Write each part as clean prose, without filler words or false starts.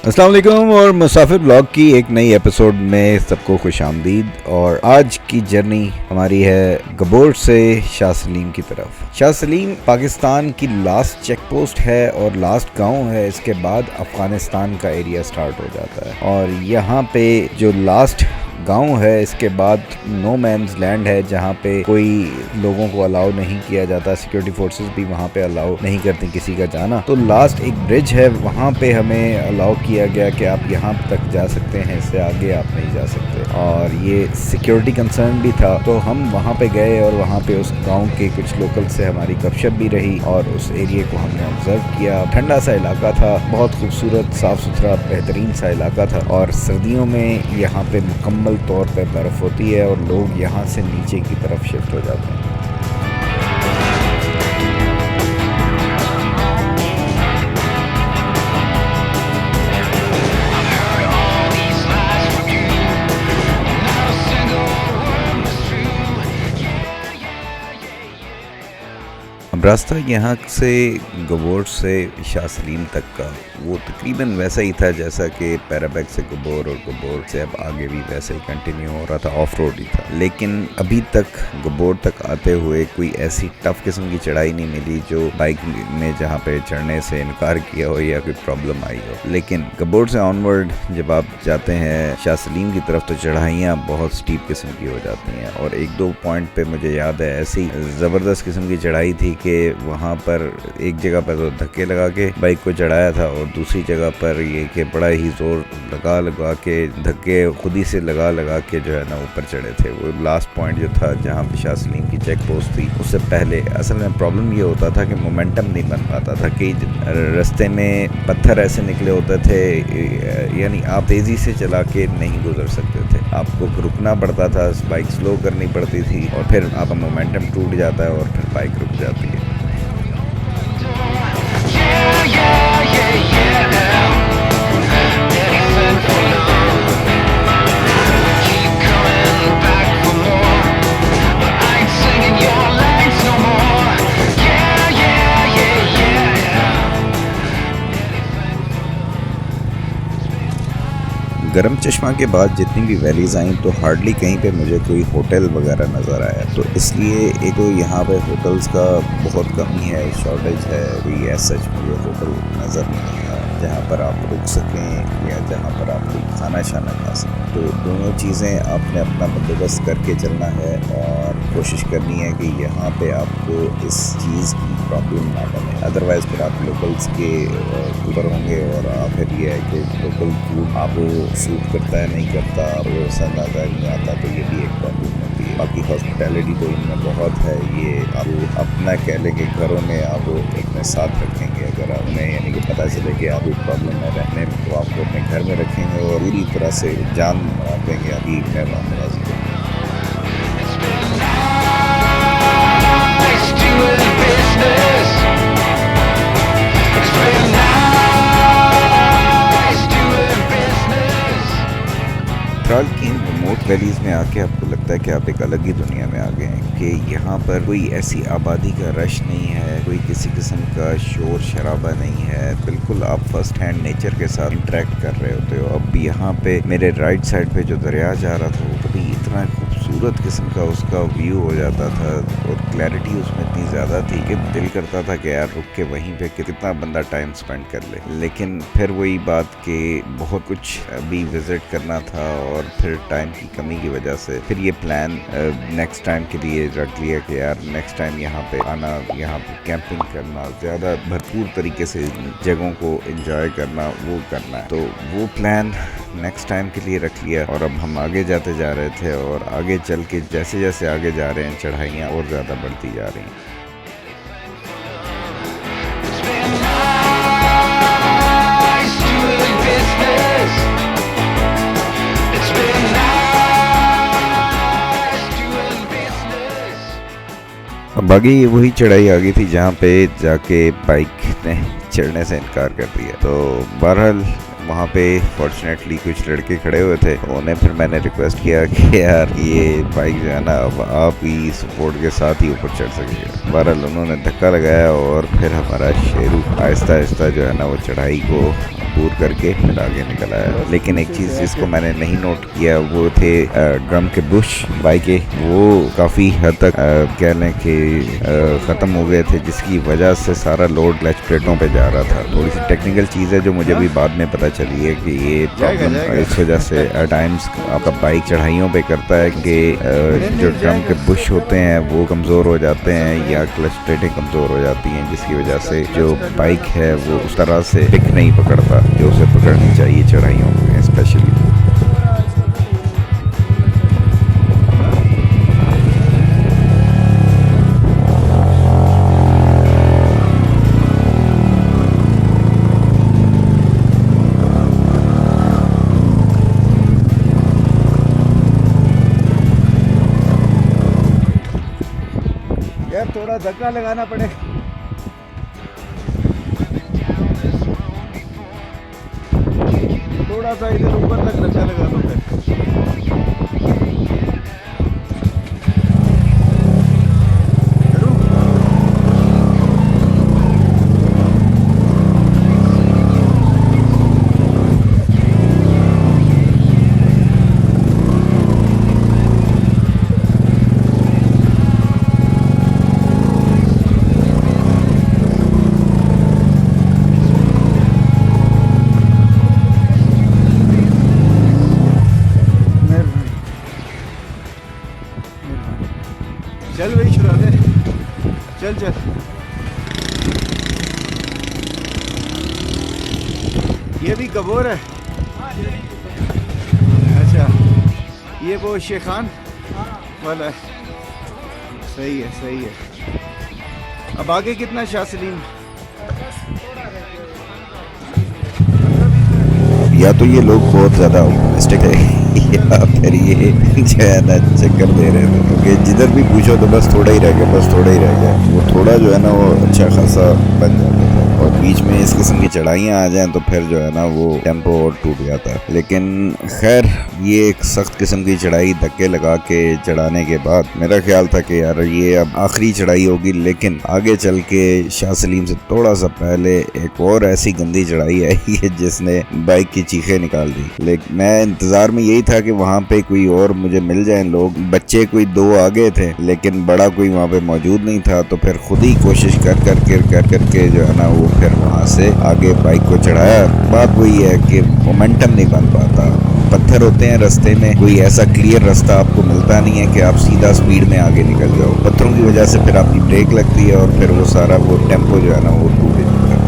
अस्सलाम वालेकुम और मुसाफिर ब्लॉग की एक नई एपिसोड में सबको खुशामदीद। और आज की जर्नी हमारी है गबोर से शाह सलीम की तरफ। शाह सलीम पाकिस्तान की लास्ट चेक पोस्ट है और लास्ट गांव है। इसके बाद अफ़गानिस्तान का एरिया स्टार्ट हो जाता है और यहाँ पे जो लास्ट गांव है इसके बाद नो मैन्स लैंड है जहाँ पे कोई लोगों को अलाउ नहीं किया जाता। सिक्योरिटी फोर्सेस भी वहाँ पे अलाउ नहीं करती किसी का जाना। तो लास्ट एक ब्रिज है, वहाँ पे हमें अलाउ किया गया कि आप यहाँ तक जा सकते हैं, इससे आगे आप नहीं जा सकते। और ये सिक्योरिटी कंसर्न भी था तो हम वहाँ पे गए और वहाँ पे उस गाँव के कुछ लोकल से हमारी गपशप भी रही और उस एरिया को हमने ऑब्जर्व किया। ठंडा सा इलाका था, बहुत खूबसूरत, साफ़ सुथरा, बेहतरीन सा इलाका था। और सर्दियों में यहाँ पे मुकम्मल तौर पर बर्फ होती है और लोग यहाँ से नीचे की तरफ शिफ्ट हो जाते हैं। अब रास्ता यहाँ से गबोर से शाह सलीम तक का वो तकरीबन वैसा ही था जैसा कि पैराबैग से गबोर और गबोर से अब आगे भी वैसे ही कंटिन्यू हो रहा था, ऑफ रोड ही था। लेकिन अभी तक गबोर तक आते हुए कोई ऐसी टफ किस्म की चढ़ाई नहीं मिली जो बाइक ने जहाँ पे चढ़ने से इनकार किया हो या कोई प्रॉब्लम आई हो। लेकिन गबोर से ऑनवर्ड जब आप जाते हैं शाह सलीम की तरफ तो चढ़ाइयाँ बहुत स्टीप किस्म की हो जाती हैं। और एक दो पॉइंट पे मुझे याद है ऐसी ज़बरदस्त किस्म की चढ़ाई थी कि वहाँ पर एक जगह पर तो धक्के लगा के बाइक को चढ़ाया था और दूसरी जगह पर ये कि बड़ा ही जोर लगा के धक्के खुद ही से लगा के जो है ना ऊपर चढ़े थे। वो लास्ट पॉइंट जो था जहाँ पे शाह सलीम की चेक पोस्ट थी उससे पहले असल में प्रॉब्लम ये होता था कि मोमेंटम नहीं बन पाता था कि रास्ते में पत्थर ऐसे निकले होते थे, यानी आप तेज़ी से चला के नहीं गुजर सकते थे, आपको रुकना पड़ता था, बाइक स्लो करनी पड़ती थी और फिर आपका मोमेंटम टूट जाता है और फिर बाइक रुक जाती है। गरम चश्मा के बाद जितनी भी वैलीज़ आई तो हार्डली कहीं पे मुझे कोई होटल वगैरह नज़र आया। तो इसलिए एक तो यहाँ पे होटल्स का बहुत कमी है, शॉर्टेज है, कोई ऐसा मुझे होटल नज़र नहीं आया जहाँ पर आप रुक सकें या जहाँ पर आप कोई खाना शाना खा सकें। तो दोनों चीज़ें आपने अपना बंदोबस्त करके चलना है और कोशिश करनी है कि यहाँ पे आपको इस चीज़ की प्रॉब्लम ना बने। अदरवाइज़ फिर आप लोकल्स के ऊपर होंगे और फिर ये है कि लोकल फूड आपको सूट करता है नहीं करता, वो अंदाज़ा नहीं आता, तो ये भी एक प्रॉब्लम होती है। बाकी हॉस्पिटैलिटी तो इनमें बहुत है, ये आप अपना कह लें कि घरों में आप अपने साथ रखेंगे। अगर उन्हें यानी कि पता चले कि आप प्रॉब्लम में रहने में तो आपको अपने घर में रखेंगे और पूरी तरह से जान देंगे आपकी मेहमान नवाजी को। थ्राल की रिमोट वैलीज़ में आके आपको लगता है कि आप एक अलग ही दुनिया में आ गए हैं कि यहाँ पर कोई ऐसी आबादी का रश नहीं है, कोई किसी किस्म का शोर शराबा नहीं है, बिल्कुल आप फर्स्ट हैंड नेचर के साथ इंटरेक्ट कर रहे होते हो। अब यहाँ पे मेरे राइट साइड पे जो दरिया जा रहा था वो कभी इतना खूबसूरत किस्म का उसका व्यू हो जाता था और क्लैरिटी उसमें इतनी ज़्यादा थी कि दिल करता था कि यार रुक के वहीं पे कितना बंदा टाइम स्पेंड कर ले। लेकिन फिर वही बात कि बहुत कुछ अभी विज़िट करना था और फिर टाइम की कमी की वजह से फिर ये प्लान नेक्स्ट टाइम के लिए रख लिया कि यार नेक्स्ट टाइम यहाँ पे आना, यहाँ पे कैंपिंग करना, ज़्यादा भरपूर तरीके से जगहों को एंजॉय करना, वो करना है। तो वो प्लान नेक्स्ट टाइम के लिए रख लिया और अब हम आगे जाते जा रहे थे और आगे चल के जैसे जैसे आगे जा रहे हैं चढ़ाइयाँ और ज़्यादा बढ़ती जा रही हैं। अब आगे ये वही चढ़ाई आ गई थी जहाँ पे जाके बाइक ने चढ़ने से इनकार कर दिया। तो बहरहाल वहाँ पे फॉर्चुनेटली कुछ लड़के खड़े हुए थे, तो उन्हें फिर मैंने रिक्वेस्ट किया कि यार ये बाइक जो है ना अब आप ही सपोर्ट के साथ ही ऊपर चढ़ सकेगा। बहरहाल उन्होंने धक्का लगाया और फिर हमारा शेरू आहिस्ता आहिस्ता जो है ना वो चढ़ाई को मजबूर करके फिर आगे निकल आया। लेकिन एक चीज़ जिसको मैंने नहीं नोट किया वो थे ड्रम के बुश बाइकें, वो काफ़ी हद तक कह लें कि ख़त्म हो गए थे, जिसकी वजह से सारा लोड क्लच प्लेटों पे जा रहा था। थोड़ी सी टेक्निकल चीज़ है जो मुझे भी बाद में पता चली है कि ये प्रॉब्लम इस वजह से टाइम्स आपका बाइक चढ़ाइयों पे करता है कि जो ड्रम के बुश होते हैं वो कमज़ोर हो जाते हैं या क्लच प्लेटें कमज़ोर हो जाती हैं, जिसकी वजह से जो बाइक है वो उस तरह से पिक नहीं पकड़ता जो उसे पकड़नी चाहिए चढ़ाइयों में स्पेशली। यार थोड़ा धक्का लगाना पड़ेगा। थोड़ा सा इधर ऊपर तक धक्का लगा लो फिर। चल भाई छुड़ा दे, चल चल। ये भी कबूर है। अच्छा, ये वो शेखान वाला है। सही है सही है। अब आगे कितना शाह सलीम? या तो ये लोग बहुत ज़्यादा ऑप्टिमिस्टिक है या फिर ये जो है ना चक्कर दे रहे थे, क्योंकि जिधर भी पूछो तो बस थोड़ा ही रह गया, बस थोड़ा ही रह गया। वो थोड़ा जो है ना वो अच्छा खासा बन जाता था, और बीच में इस किस्म की चढ़ाइयाँ आ जाएं तो फिर जो है ना वो टेम्पो और टूट जाता है। लेकिन खैर ये एक सख्त किस्म की चढ़ाई धक्के लगा के चढ़ाने के बाद मेरा ख्याल था कि यार ये अब आखिरी चढ़ाई होगी, लेकिन आगे चल के शाह सलीम से थोड़ा सा पहले एक और ऐसी गंदी चढ़ाई आई है जिसने बाइक की चीखें निकाल दी। लेकिन मैं इंतजार में यही था कि वहाँ पे कोई और मुझे मिल जाए लोग। बच्चे कोई दो आगे थे लेकिन बड़ा कोई वहाँ पे मौजूद नहीं था, तो फिर खुद ही कोशिश कर करके जो है ना वो फिर वहाँ से आगे बाइक को चढ़ाया। बात वही है कि मोमेंटम नहीं बन पाता, पत्थर होते हैं रास्ते में, कोई ऐसा क्लियर रास्ता आपको मिलता नहीं है कि आप सीधा स्पीड में आगे निकल जाओ। पत्थरों की वजह से फिर आपकी ब्रेक लगती है और फिर वो सारा वो टेम्पो जो है ना वो टूट जाता है।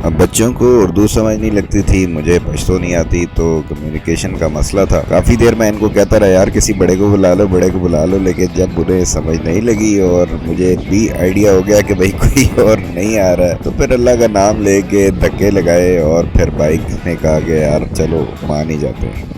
अब बच्चों को उर्दू समझ नहीं लगती थी, मुझे पश्तो नहीं आती, तो कम्युनिकेशन का मसला था। काफ़ी देर मैं इनको कहता रहा यार किसी बड़े को बुला लो, बड़े को बुला लो, लेकिन जब उन्हें समझ नहीं लगी और मुझे भी आइडिया हो गया कि भाई कोई और नहीं आ रहा है, तो फिर अल्लाह का नाम लेके धक्के लगाए और फिर बाइक ने कहा कि यार चलो मान ही जाते हैं।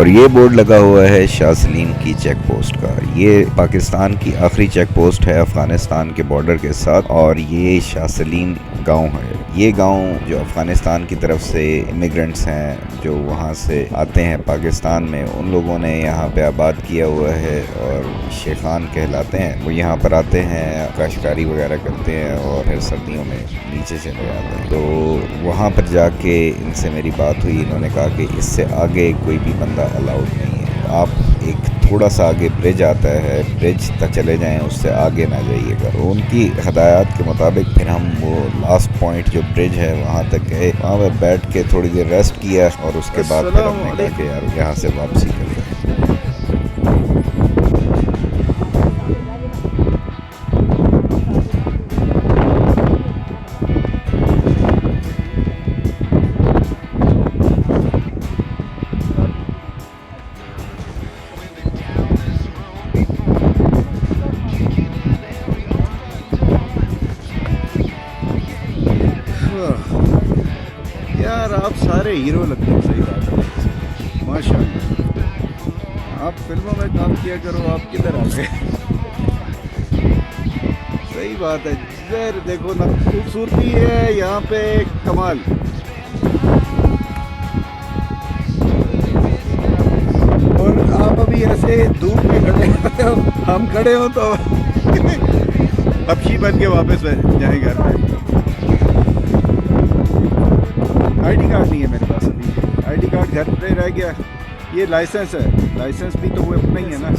और ये बोर्ड लगा हुआ है शाह सलीम की चेक पोस्ट का। ये पाकिस्तान की आखिरी चेक पोस्ट है अफ़गानिस्तान के बॉर्डर के साथ, और ये शाह सलीम गाँव है। ये गांव जो अफ़गानिस्तान की तरफ से इमिग्रेंट्स हैं जो वहाँ से आते हैं पाकिस्तान में, उन लोगों ने यहाँ पे आबाद किया हुआ है और शेखान कहलाते हैं। वो यहाँ पर आते हैं, काश्तकारी वगैरह करते हैं और फिर सर्दियों में नीचे चले जाते हैं। तो वहाँ पर जाके इनसे मेरी बात हुई। इन्होंने कहा कि इससे आगे कोई भी बंदा अलाउड नहीं है। आप एक थोड़ा सा आगे ब्रिज आता है, ब्रिज तक चले जाएं, उससे आगे ना जाइएगा। तो उनकी हदायत के मुताबिक फिर हम वो लास्ट पॉइंट जो ब्रिज है वहाँ तक गए। वहाँ पर बैठ के थोड़ी देर रेस्ट किया और उसके बाद फिर हमने कहा कि यार यहाँ से वापसी करते हैं। यार आप सारे हीरो लगते हैं, सही बात है, माशाल्लाह। आप फिल्मों में काम किया करो, आप किधर आ गए? सही बात है। इधर देखो ना, खूबसूरती है यहाँ पे कमाल। और आप अभी ऐसे धूप में खड़े हो, हम खड़े हो तो हबशी बन के वापस जाए घर पे। आईडी कार्ड नहीं है मेरे पास अभी, आईडी कार्ड घर पे रह गया। ये लाइसेंस है, लाइसेंस भी तो वो अपना ही है ना।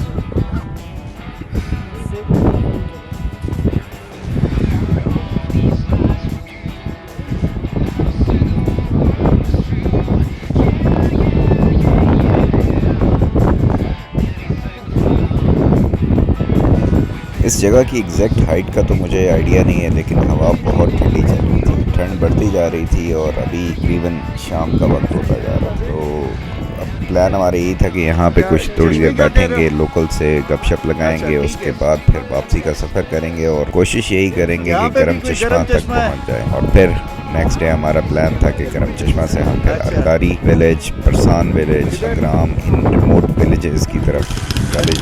इस जगह की एग्जैक्ट हाइट का तो मुझे आइडिया नहीं है, लेकिन हवा बहुत ठंडी चल रही थी, ठंड बढ़ती जा रही थी और अभी तकरीबन शाम का वक्त होता जा रहा था। तो अब प्लान हमारा यही था कि यहाँ पे कुछ थोड़ी देर बैठेंगे, लोकल से गपशप लगाएंगे, उसके बाद फिर वापसी का सफ़र करेंगे और कोशिश यही करेंगे कि करम चश्मा तक पहुँच जाए। और फिर नेक्स्ट डे हमारा प्लान था कि करम चश्मा से हम फिर अरकारी विलेज, परसान विलेज, ग्राम, इन रिमोट विलेजेस की तरफ, वैलीज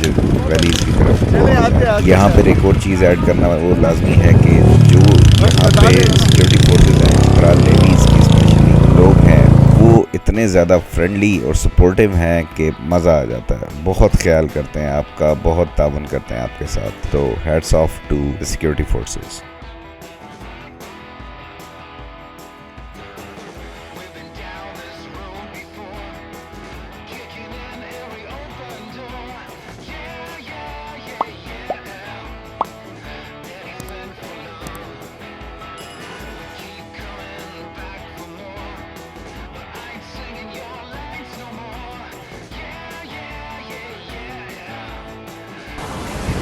की तरफ। यहाँ पर एक और चीज़ ऐड करना वो लाजमी है कि जो यहाँ पे सिक्योरिटी फोर्सेज हैं, फराल लेडीज़ की स्पेशली लोग हैं, वो इतने ज़्यादा फ्रेंडली और सपोर्टिव हैं कि मज़ा आ जाता है। बहुत ख्याल करते हैं आपका, बहुत तावन करते हैं आपके साथ। तो hats off to the security forces.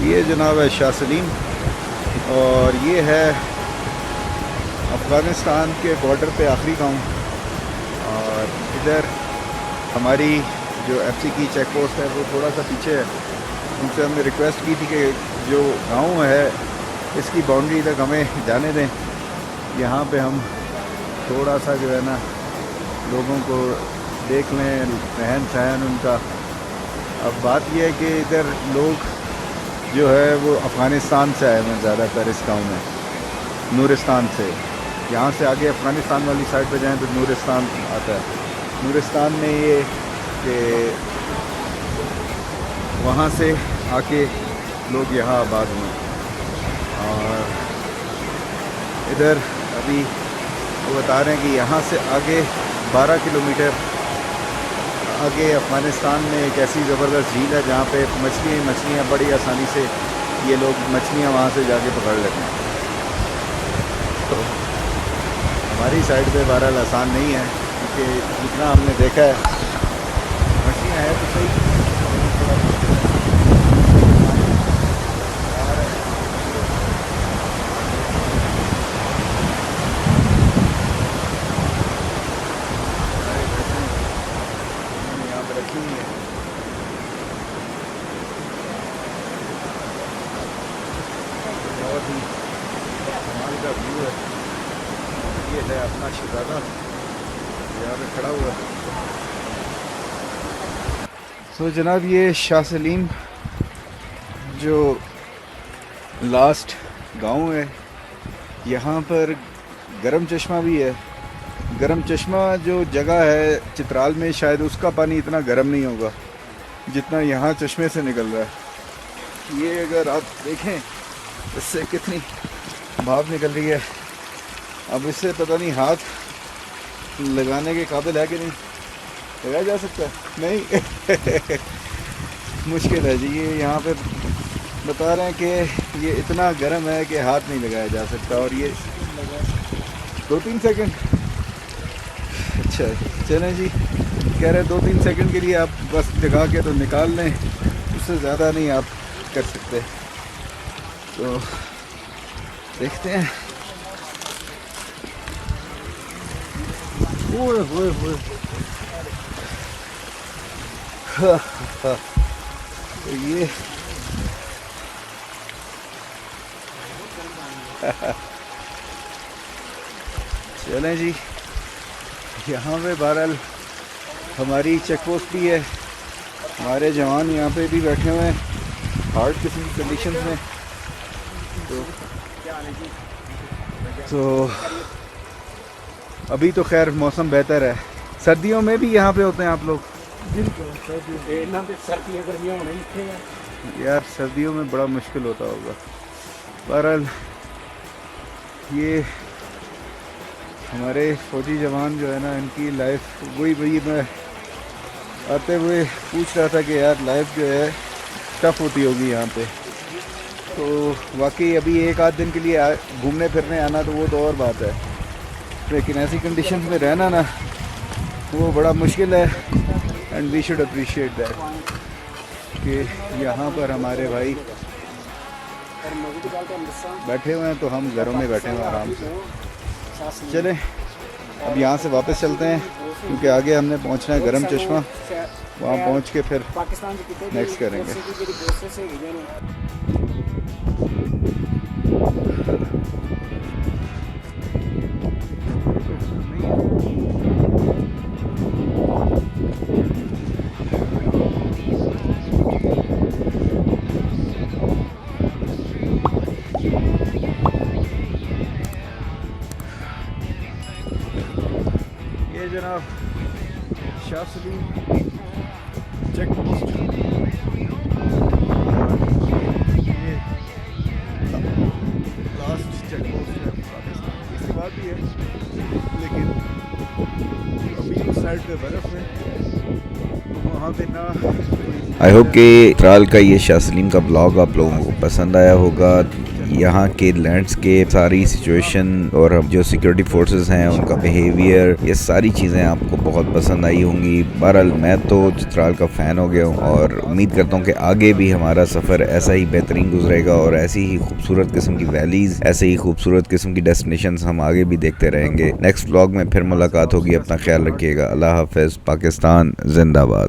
ये जनाब है शाह सलीम, और ये है अफ़गानिस्तान के बॉर्डर पे आखिरी गांव। और इधर हमारी जो एफसी की चेक पोस्ट है वो थोड़ा सा पीछे है। उनसे हमने रिक्वेस्ट की थी कि जो गांव है इसकी बाउंड्री तक हमें जाने दें, यहाँ पे हम थोड़ा सा जो है ना लोगों को देख लें, रहन सहन उनका। अब बात यह है कि इधर लोग जो है वो अफ़गानिस्तान से आए हैं ज़्यादातर इस गाँव में, नूरिस्तान से। यहाँ से आगे अफ़गानिस्तान वाली साइड पे जाएं तो नूरिस्तान आता है। नूरिस्तान में ये कि वहाँ से आके लोग यहाँ आबाद हुए। और इधर अभी वो बता रहे हैं कि यहाँ से आगे 12 किलोमीटर आगे अफ़गानिस्तान में एक ऐसी ज़बरदस्त झील है जहाँ पे मछलियाँ बड़ी आसानी से ये लोग मछलियाँ वहाँ से जाके पकड़ लेते हैं। तो हमारी साइड पे बहरहाल आसान नहीं है, क्योंकि जितना हमने देखा है मछलियाँ हैं तो सही। कमाल का व्यू है। ये है अपना शहजादा यहाँ पे खड़ा हुआ है। तो जनाब ये शाह सलीम जो लास्ट गांव है, यहाँ पर गरम चश्मा भी है। गरम चश्मा जो जगह है चित्राल में, शायद उसका पानी इतना गर्म नहीं होगा जितना यहाँ चश्मे से निकल रहा है। ये अगर आप देखें इससे कितनी भाप निकल रही है। अब इससे पता नहीं हाथ लगाने के काबिल है कि नहीं, लगाया जा सकता है नहीं मुश्किल है जी। ये यहाँ पे बता रहे हैं कि ये इतना गर्म है कि हाथ नहीं लगाया जा सकता। और ये 2-3 सेकंड, अच्छा चलें जी, कह रहे हैं 2-3 सेकंड के लिए आप बस जगा के तो निकाल लें, उससे ज़्यादा नहीं आप कर सकते। तो देखते हैं। ओए होए होए तो ये चलें जी, यहाँ पे बहरहाल हमारी चेक पोस्ट भी है। हमारे जवान यहाँ पे भी बैठे हुए हैं हार्ड किस्म की कंडीशन में। तो अभी तो खैर मौसम बेहतर है। सर्दियों में भी यहाँ पे होते हैं आप लोग? यार सर्दियों में बड़ा मुश्किल होता होगा। बहरहाल ये हमारे फौजी जवान जो है ना, इनकी लाइफ वही मैं आते हुए पूछ रहा था कि यार लाइफ जो है टफ होती होगी यहाँ पे। तो वाकई अभी 1-8 दिन के लिए घूमने फिरने आना तो वो तो और बात है, लेकिन ऐसी कंडीशन में रहना ना वो बड़ा मुश्किल है। And we should appreciate that कि यहाँ पर हमारे भाई बैठे हुए हैं तो हम घरों में बैठे हुए आराम से। चलें अब यहाँ से वापस चलते हैं, क्योंकि आगे हमने पहुँचना है गरम चश्मा। वहाँ पहुँच के फिर नेक्स्ट करेंगे। ये जनाब शाह सलीम चेक पोस्ट, ये लास्ट चेक पोस्ट है पाकिस्तान। इसके बाद भी है, लेकिन अभी उस साइड पे बर्फ़ है, वहाँ पे ना। आई होप कि चित्राल का ये शाह सलीम का ब्लॉग आप लोगों को पसंद आया होगा। यहाँ के लैंडस्केप, सारी सिचुएशन और जो सिक्योरिटी फोर्सेस हैं उनका बिहेवियर, ये सारी चीज़ें आपको बहुत पसंद आई होंगी। बहरहाल मैं तो चित्राल का फ़ैन हो गया हूँ और उम्मीद करता हूँ कि आगे भी हमारा सफ़र ऐसा ही बेहतरीन गुजरेगा और ऐसी ही खूबसूरत किस्म की वैलीज़, ऐसे ही खूबसूरत किस्म की डेस्टिनेशंस हम आगे भी देखते रहेंगे। नेक्स्ट ब्लॉग में फिर मुलाकात होगी। अपना ख्याल रखिएगा। अल्लाह हाफ़िज़। पाकिस्तान जिंदाबाद।